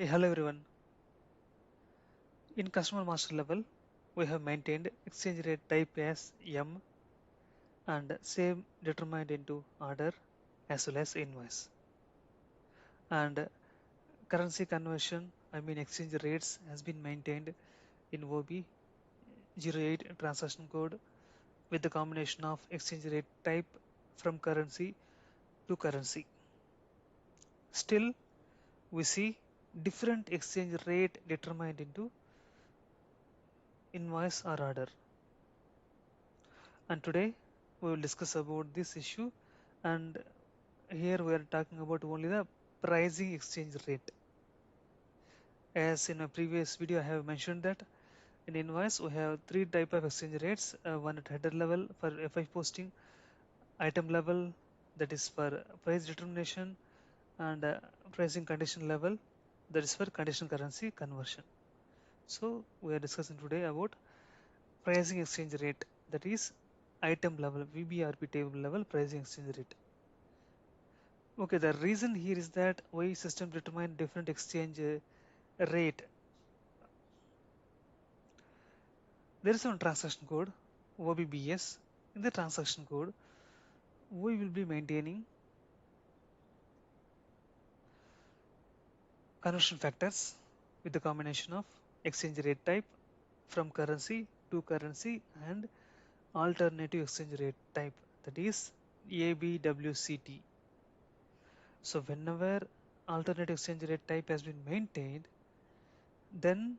Hello everyone. In customer master level, we have maintained exchange rate type as M and same determined into order as well as invoice. And currency conversion, exchange rates has been maintained in OB08 transaction code with the combination of exchange rate type from currency to currency. Still, we see different exchange rate determined into invoice or order. And today we will discuss about this issue, and here we are talking about only the pricing exchange rate. As in a previous video I have mentioned that in invoice we have three type of exchange rates, one at header level for FI posting, item level that is for price determination, and pricing condition level that is for conditional currency conversion. So we are discussing today about pricing exchange rate, that is item level VBRP table level pricing exchange rate. Okay, the reason here is that why system determine different exchange rate. There is one transaction code OBBS. In the transaction code, we will be maintaining conversion factors with the combination of exchange rate type from currency to currency and alternative exchange rate type, that is ABWCT. So whenever alternative exchange rate type has been maintained, then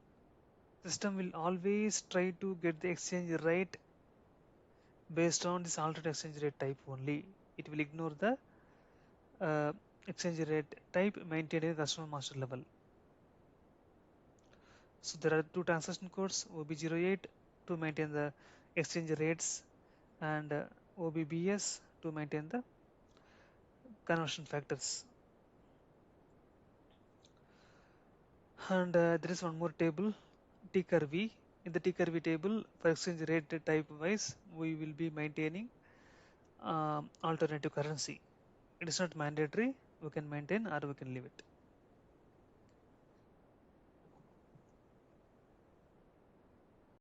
system will always try to get the exchange rate based on this alternate exchange rate type only. It will ignore the uh, exchange rate type maintained in customer master level. So there are two transaction codes OB08 to maintain the exchange rates and OBBS to maintain the conversion factors. And there is one more table TCURV. In the TCURV table for exchange rate type wise we will be maintaining alternative currency. It is not mandatory, we can maintain or we can leave it.